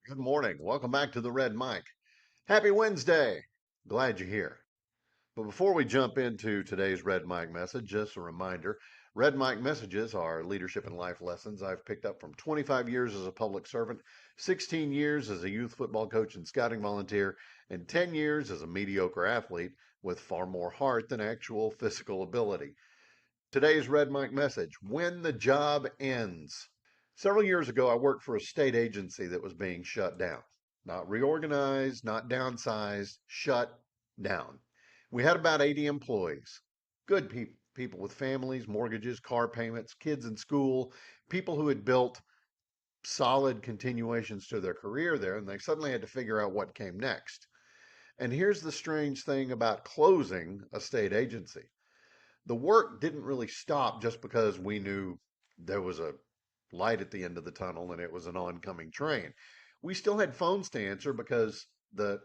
Good morning. Welcome back to the Red Mic. Happy Wednesday. Glad you're here. But before we jump into today's Red Mic message, just a reminder Red Mic messages are leadership and life lessons I've picked up from 25 years as a public servant, 16 years as a youth football coach and scouting volunteer, and 10 years as a mediocre athlete with far more heart than actual physical ability. Today's Red Mic message: when the job ends. Several years ago, I worked for a state agency that was being shut down. Not reorganized, not downsized, shut down. We had about 80 employees. Good people with families, mortgages, car payments, kids in school, people who had built solid continuations to their career there, and they suddenly had to figure out what came next. And here's the strange thing about closing a state agency: the work didn't really stop just because we knew there was a light at the end of the tunnel and it was an oncoming train. We still had phones to answer because the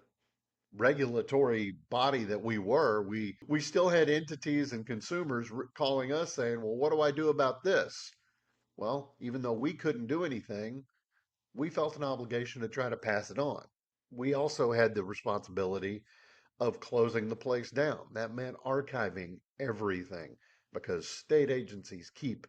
regulatory body that we still had entities and consumers calling us saying, "Well, what do I do about this?" Well, even though we couldn't do anything, we felt an obligation to try to pass it on. We also had the responsibility of closing the place down. That meant archiving everything because state agencies keep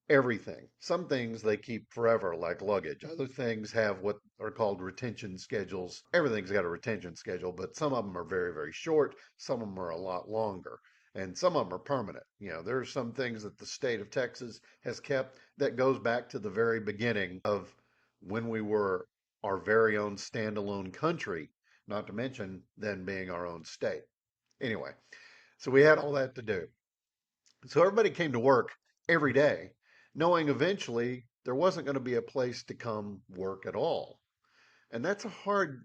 everything. Some things they keep forever, like luggage. Other things have what are called retention schedules. Everything's got a retention schedule, but some of them are very, very short. Some of them are a lot longer. And some of them are permanent. There are some things that the state of Texas has kept that goes back to the very beginning of when we were our very own standalone country, not to mention then being our own state. Anyway, so we had all that to do. So everybody came to work every day, knowing eventually there wasn't going to be a place to come work at all. And that's a hard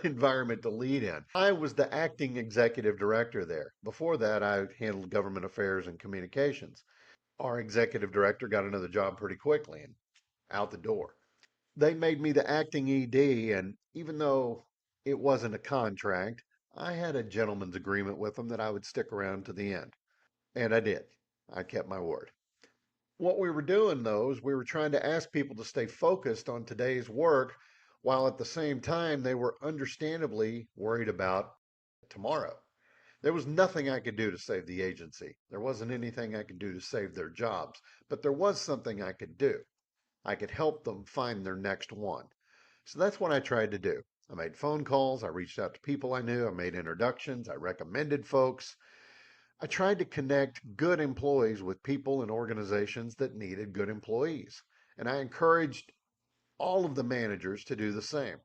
environment to lead in. I was the acting executive director there. Before that, I handled government affairs and communications. Our executive director got another job pretty quickly and out the door. They made me the acting ED, and even though it wasn't a contract, I had a gentleman's agreement with them that I would stick around to the end. And I did. I kept my word. What we were doing, though, is we were trying to ask people to stay focused on today's work while at the same time they were understandably worried about tomorrow. There was nothing I could do to save the agency. There wasn't anything I could do to save their jobs, but there was something I could do. I could help them find their next one. So that's what I tried to do. I made phone calls, I reached out to people I knew, I made introductions, I recommended folks. I tried to connect good employees with people and organizations that needed good employees. And I encouraged all of the managers to do the same.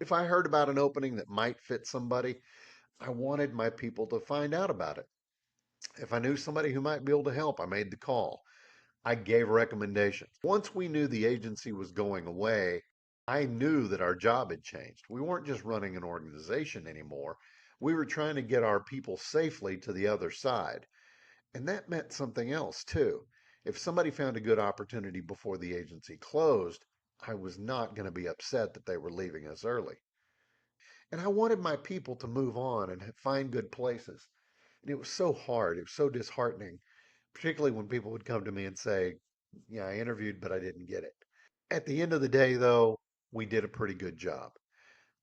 If I heard about an opening that might fit somebody, I wanted my people to find out about it. If I knew somebody who might be able to help, I made the call. I gave recommendations. Once we knew the agency was going away, I knew that our job had changed. We weren't just running an organization anymore. We were trying to get our people safely to the other side. And that meant something else too. If somebody found a good opportunity before the agency closed, I was not going to be upset that they were leaving us early. And I wanted my people to move on and find good places. And it was so hard. It was so disheartening, particularly when people would come to me and say, "Yeah, I interviewed, but I didn't get it." At the end of the day, though, we did a pretty good job.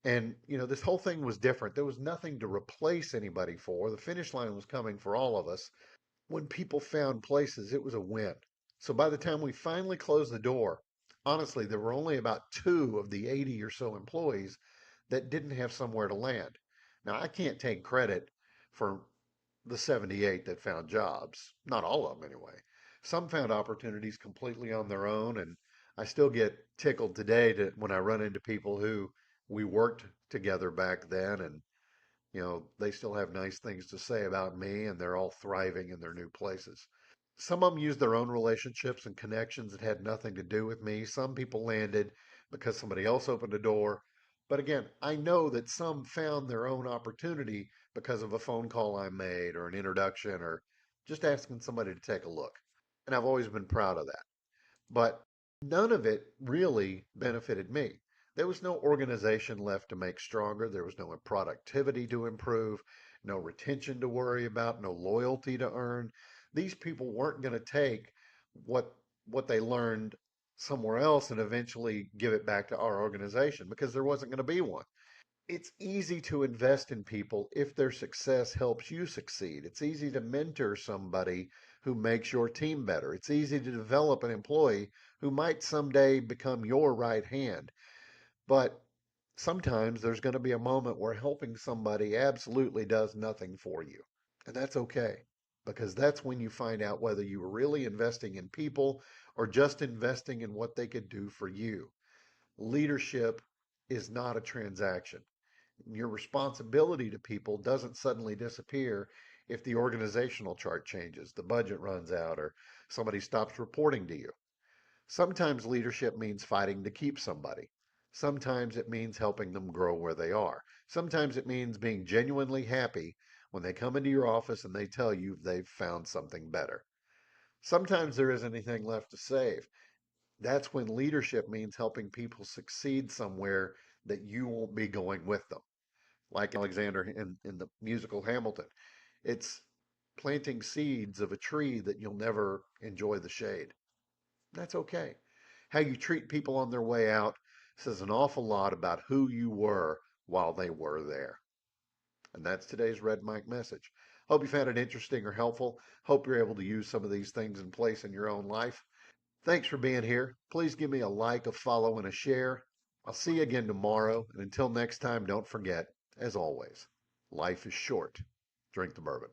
And, this whole thing was different. There was nothing to replace anybody for. The finish line was coming for all of us. When people found places, it was a win. So by the time we finally closed the door, honestly, there were only about two of the 80 or so employees that didn't have somewhere to land. Now, I can't take credit for the 78 that found jobs, not all of them anyway. Some found opportunities completely on their own, and I still get tickled today when I run into people who we worked together back then, and they still have nice things to say about me and they're all thriving in their new places. Some of them used their own relationships and connections that had nothing to do with me. Some people landed because somebody else opened a door. But again, I know that some found their own opportunity because of a phone call I made or an introduction or just asking somebody to take a look. And I've always been proud of that. But none of it really benefited me. There was no organization left to make stronger. There was no productivity to improve, no retention to worry about, no loyalty to earn. These people weren't going to take what what they learned somewhere else and eventually give it back to our organization because there wasn't going to be one. It's easy to invest in people if their success helps you succeed. It's easy to mentor somebody who makes your team better. It's easy to develop an employee who might someday become your right hand. But sometimes there's going to be a moment where helping somebody absolutely does nothing for you. And that's okay, because that's when you find out whether you were really investing in people or just investing in what they could do for you. Leadership is not a transaction. Your responsibility to people doesn't suddenly disappear if the organizational chart changes, the budget runs out, or somebody stops reporting to you. Sometimes leadership means fighting to keep somebody. Sometimes it means helping them grow where they are. Sometimes it means being genuinely happy when they come into your office and they tell you they've found something better. Sometimes there isn't anything left to save. That's when leadership means helping people succeed somewhere that you won't be going with them. Like Alexander in the musical Hamilton. It's planting seeds of a tree that you'll never enjoy the shade. That's okay. How you treat people on their way out says an awful lot about who you were while they were there. And that's today's Red Mike message. Hope you found it interesting or helpful. Hope you're able to use some of these things in place in your own life. Thanks for being here. Please give me a like, a follow, and a share. I'll see you again tomorrow. And until next time, don't forget, as always, life is short. Drink the bourbon.